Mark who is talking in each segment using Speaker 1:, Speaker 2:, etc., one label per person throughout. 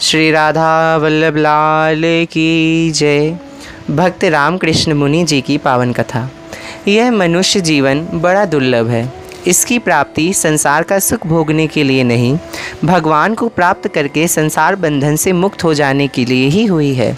Speaker 1: श्री राधा वल्लभ लाल की जय। भक्त रामकृष्ण मुनि जी की पावन कथा। यह मनुष्य जीवन बड़ा दुर्लभ है। इसकी प्राप्ति संसार का सुख भोगने के लिए नहीं, भगवान को प्राप्त करके संसार बंधन से मुक्त हो जाने के लिए ही हुई है।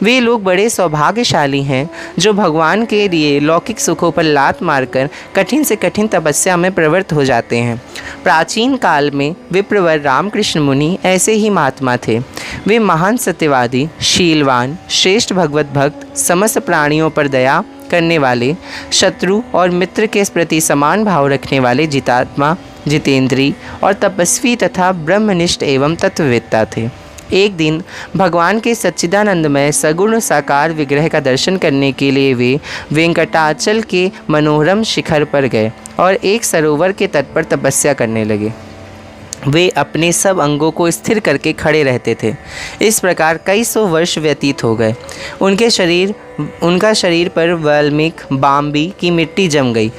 Speaker 1: वे लोग बड़े सौभाग्यशाली हैं जो भगवान के लिए लौकिक सुखों पर लात मारकर कठिन से कठिन तपस्या में प्रवृत्त हो जाते हैं। प्राचीन काल में विप्रवर रामकृष्ण मुनि ऐसे ही महात्मा थे। वे महान सत्यवादी, शीलवान, श्रेष्ठ भगवत भक्त, समस्त प्राणियों पर दया करने वाले, शत्रु और मित्र के प्रति समान भाव रखने वाले जितात्मा, जितेंद्री और तपस्वी तथा ब्रह्मनिष्ठ एवं तत्ववेत्ता थे। एक दिन भगवान के सच्चिदानंदमय सगुण साकार विग्रह का दर्शन करने के लिए वे वेंकटाचल के मनोरम शिखर पर गए और एक सरोवर के तट पर तपस्या करने लगे। वे अपने सब अंगों को स्थिर करके खड़े रहते थे। इस प्रकार कई सौ वर्ष व्यतीत हो गए। उनका शरीर पर वाल्मीक बाम्बी की मिट्टी जम गई,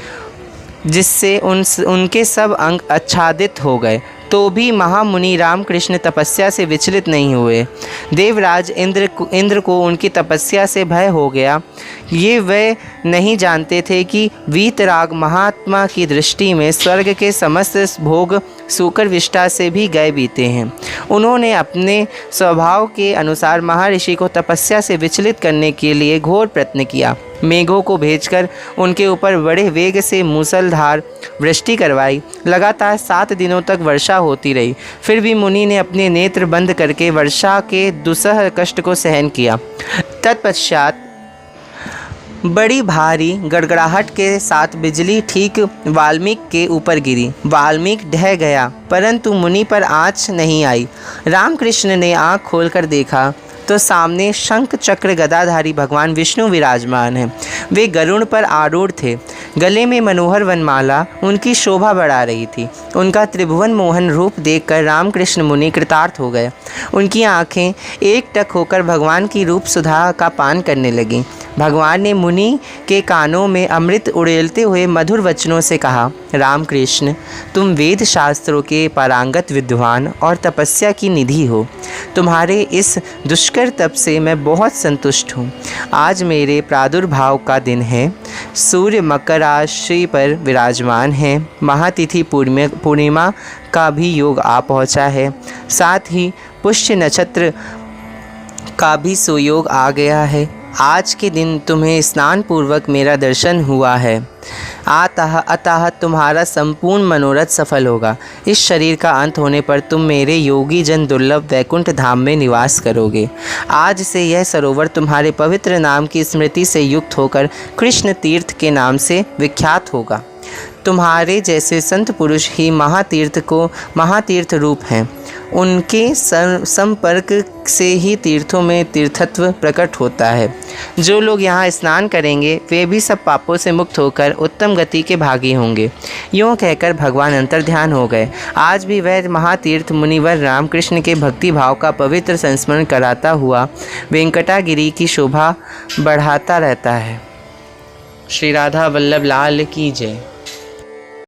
Speaker 1: जिससे उनके सब अंग आच्छादित हो गए। तो भी महामुनि रामकृष्ण तपस्या से विचलित नहीं हुए। देवराज इंद्र को उनकी तपस्या से भय हो गया। ये वे नहीं जानते थे कि वीतराग महात्मा की दृष्टि में स्वर्ग के समस्त भोग सूकर विष्टा से भी गए बीते हैं। उन्होंने अपने स्वभाव के अनुसार महर्षि को तपस्या से विचलित करने के लिए घोर प्रयत्न किया। मेघों को भेजकर उनके ऊपर बड़े वेग से मूसलधार वृष्टि करवाई। लगातार 7 दिनों तक वर्षा होती रही। फिर भी मुनि ने अपने नेत्र बंद करके वर्षा के दुस्सह कष्ट को सहन किया। तत्पश्चात बड़ी भारी गड़गड़ाहट के साथ बिजली ठीक वाल्मीकि के ऊपर गिरी। वाल्मीकि ढह गया, परंतु मुनि पर आँच नहीं आई। रामकृष्ण ने आँख खोलकर देखा तो सामने शंख चक्र गदाधारी भगवान विष्णु विराजमान हैं। वे गरुड़ पर आरूढ़ थे। गले में मनोहर वनमाला उनकी शोभा बढ़ा रही थी। उनका त्रिभुवन मोहन रूप देखकर रामकृष्ण मुनि कृतार्थ हो गए। उनकी आंखें एकटक होकर भगवान की रूप सुधा का पान करने लगीं। भगवान ने मुनि के कानों में अमृत उड़ेलते हुए मधुर वचनों से कहा, रामकृष्ण, तुम वेद शास्त्रों के पारंगत विद्वान और तपस्या की निधि हो। तुम्हारे इस दुष्कर तप से मैं बहुत संतुष्ट हूँ। आज मेरे प्रादुर्भाव का दिन है। सूर्य मकर राशि पर विराजमान है। महातिथि पूर्णिमा का भी योग आ पहुँचा है। साथ ही पुष्य नक्षत्र का भी सुयोग आ गया है। आज के दिन तुम्हें स्नान पूर्वक मेरा दर्शन हुआ है। अतः तुम्हारा संपूर्ण मनोरथ सफल होगा। इस शरीर का अंत होने पर तुम मेरे योगी जन दुर्लभ वैकुंठ धाम में निवास करोगे। आज से यह सरोवर तुम्हारे पवित्र नाम की स्मृति से युक्त होकर कृष्ण तीर्थ के नाम से विख्यात होगा। तुम्हारे जैसे संत पुरुष ही महातीर्थ रूप हैं। उनके संपर्क से ही तीर्थों में तीर्थत्व प्रकट होता है। जो लोग यहाँ स्नान करेंगे वे भी सब पापों से मुक्त होकर उत्तम गति के भागी होंगे। यूँ कहकर भगवान अंतर्ध्यान हो गए। आज भी वह महातीर्थ मुनिवर रामकृष्ण के भक्ति भाव का पवित्र संस्मरण कराता हुआ वेंकटागिरी की शोभा बढ़ाता रहता है। श्री राधा वल्लभ लाल की जय।